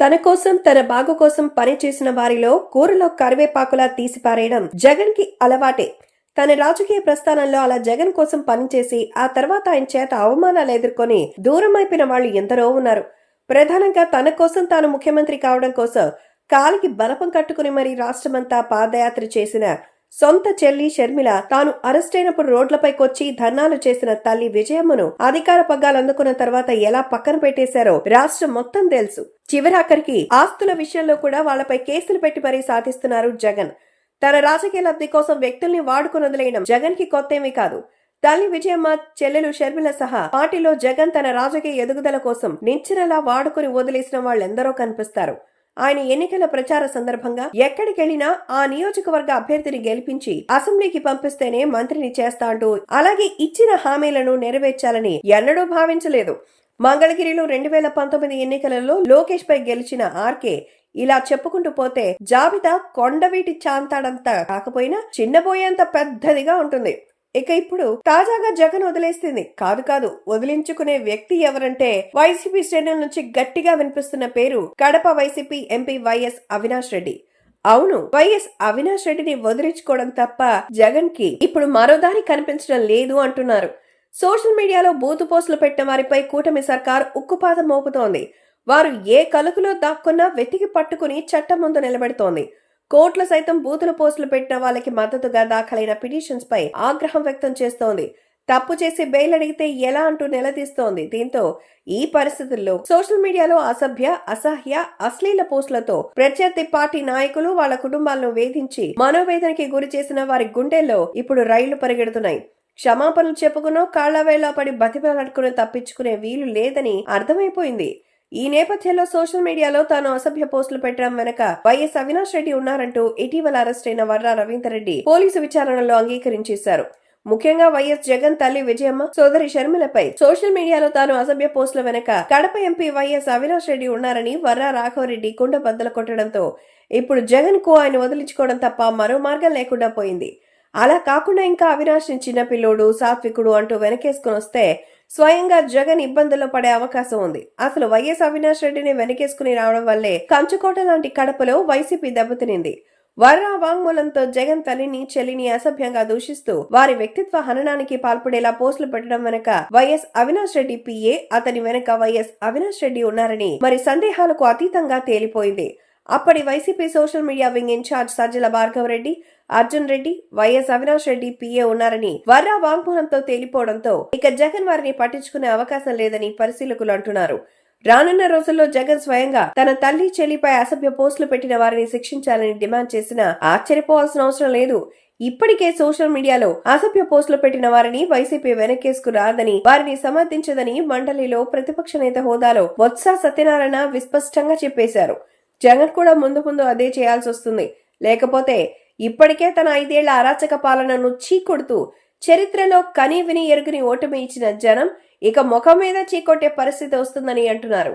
తన కోసం తన బాగు కోసం పనిచేసిన వారిలో కూరలో కరివేపాకులా తీసిపారేయడం జగన్ కి అలవాటే. తన రాజకీయ ప్రస్థానంలో అలా జగన్ కోసం పనిచేసి ఆ తర్వాత ఆయన చేత అవమానాలు ఎదుర్కొని దూరమైపోయిన వాళ్ళు ఎందరో ఉన్నారు. ప్రధానంగా తన కోసం తాను ముఖ్యమంత్రి కావడం కోసం కాలికి బలపం కట్టుకుని మరీ రాష్ట్రమంతా పాదయాత్ర చేసిన సొంత చెల్లి షర్మిల తాను అరెస్టైనప్పుడు రోడ్లపైకొచ్చి ధర్నాలు చేసిన తల్లి విజయమ్మను అధికార పగ్గాలు అందుకున్న తర్వాత ఎలా పక్కన పెట్టేశారో రాష్ట్రం మొత్తం తెలుసు. చివరాఖరికి ఆస్తుల విషయంలో కూడా వాళ్లపై కేసులు పెట్టి మరీ సాధిస్తున్నారు జగన్. తన రాజకీయ లబ్ధి కోసం వ్యక్తుల్ని వాడుకుని వదిలేయడం జగన్ కి కొత్తేమీ కాదు. తల్లి విజయమ్మ, చెల్లెలు షర్మిల సహా పార్టీలో జగన్ తన రాజకీయ ఎదుగుదల కోసం నిచ్చెనలా వాడుకుని వదిలేసిన వాళ్ళెందరో కనిపిస్తారు. ఆయన ఎన్నికల ప్రచార సందర్భంగా ఎక్కడికెళ్లినా ఆ నియోజకవర్గ అభ్యర్థిని గెలిపించి అసెంబ్లీకి పంపిస్తేనే మంత్రిని చేస్తా అంటూ అలాగే ఇచ్చిన హామీలను నెరవేర్చాలని ఎన్నడూ భావించలేదు. మంగళగిరిలో 2019 ఎన్నికలలో లోకేష్ పై గెలిచిన ఆర్కే ఇలా చెప్పుకుంటూ పోతే జాబితా కొండవీటి చాంతాడంత కాకపోయినా చిన్నబోయేంత పెద్దదిగా ఉంటుంది. ఇక ఇప్పుడు తాజాగా జగన్ వదిలేస్తుంది కాదు వదిలించుకునే వ్యక్తి ఎవరంటే వైసీపీ శ్రేణుల నుంచి గట్టిగా వినిపిస్తున్న పేరు Kadapa YCP MP YS Avinash Reddy. అవును, వైఎస్ అవినాష్ రెడ్డిని వదిలించుకోవడం తప్ప జగన్ కి ఇప్పుడు మరో దారి కనిపించడం లేదు అంటున్నారు. సోషల్ మీడియాలో బూతు పోస్టులు పెట్టిన వారిపై కూటమి సర్కార్ ఉక్కుపాదం మోపుతోంది. వారు ఏ కలుకులో దాక్కున్నా వెతికి పట్టుకుని చట్టం ముందు నిలబెడుతోంది. కోర్టులు సైతం బూతుల పోస్టులు పెట్టిన వాళ్ళకి మద్దతుగా దాఖలైన పిటిషన్స్ పై ఆగ్రహం వ్యక్తం చేస్తోంది. తప్పు చేసి బెయిల్ అడిగితే ఎలా అంటూ నిలదీస్తోంది. దీంతో ఈ పరిస్థితుల్లో సోషల్ మీడియాలో అసభ్య, అసహ్య, అశ్లీల పోస్టులతో ప్రత్యర్థి పార్టీ నాయకులు వాళ్ళ కుటుంబాలను వేధించి మనోవేదనకి గురి చేసిన వారి గుండెల్లో ఇప్పుడు రైళ్లు పరిగెడుతున్నాయి. క్షమాపణలు చెప్పుకునో కాళ్లవేళ్లా పడి బతిమలాడుకుని తప్పించుకునే వీలు లేదని అర్థమైపోయింది. ఈ నేపథ్యంలో సోషల్ మీడియాలో తాను అసభ్య పోస్టులు పెట్టడం వెనక వైఎస్ అవినాష్ రెడ్డి ఉన్నారంటూ ఇటీవల అరెస్ట్ అయిన వర్రా రవీందర్ రెడ్డి పోలీసు విచారణలో అంగీకరించేశారు. ముఖ్యంగా వైఎస్ జగన్ తల్లి విజయమ్మ, సోదరి షర్మిలపై సోషల్ మీడియాలో తాను అసభ్య పోస్టుల వెనక కడప ఎంపీ వైఎస్ అవినాష్ రెడ్డి ఉన్నారని వర్రా రాఘవరెడ్డి కుండ బద్దలు కొట్టడంతో ఇప్పుడు జగన్ కు ఆయన వదిలించుకోవడం తప్ప మరో మార్గం లేకుండా పోయింది. అలా కాకుండా ఇంకా అవినాష్ ని చిన్నపిల్లోడు, సాత్వికుడు అంటూ వెనకేసుకుని వస్తే స్వయంగా జగన్ ఇబ్బందుల్లో పడే అవకాశం ఉంది. అసలు వైఎస్ అవినాష్ రెడ్డిని వెనకేసుకుని రావడం వల్లే కంచుకోట లాంటి కడపలో వైసీపీ దెబ్బతినింది. వర్రా వాంగ్మూలంతో జగన్ తల్లిని, చెల్లిని అసభ్యంగా దూషిస్తూ వారి వ్యక్తిత్వ హననానికి పాల్పడేలా పోస్టులు పెట్టడం వెనక వైఎస్ అవినాష్ రెడ్డి పిఏ, అతని వెనక వైఎస్ అవినాష్ రెడ్డి ఉన్నారని మరి సందేహాలకు అతీతంగా తేలిపోయింది. అప్పటి YCP social media wing incharge Sajjala Bhargav Reddy, Arjun Reddy, YS Avinash Reddy PA ఉన్నారని వర్రా వాంగ్మూలంతో తేలిపోవడంతో ఇక జగన్ వారిని పట్టించుకునే అవకాశం లేదని పరిశీలకులు అంటున్నారు. రానున్న రోజుల్లో జగన్ స్వయంగా తన తల్లి, చెల్లిపై అసభ్య పోస్టులు పెట్టిన వారిని శిక్షించాలని డిమాండ్ చేసినా ఆశ్చర్యపోవాల్సిన అవసరం లేదు. ఇప్పటికే సోషల్ మీడియాలో అసభ్య పోస్టులు పెట్టిన వారిని వైసీపీ వెనకేసుకు రాదని, వారిని సమర్థించదని మండలిలో ప్రతిపక్ష నేత హోదాలో బొత్స సత్యనారాయణ విస్పష్టంగా చెప్పేశారు. జగన్ కూడా ముందు అదే చేయాల్సి వస్తుంది. లేకపోతే ఇప్పటికే తన 5 ఏళ్ల అరాచక పాలనను చీకొడుతూ చరిత్రలో కని విని ఎరుగుని ఓటమి ఇచ్చిన జనం ఇక ముఖం మీద చీకొట్టే పరిస్థితి వస్తుందని అంటున్నారు.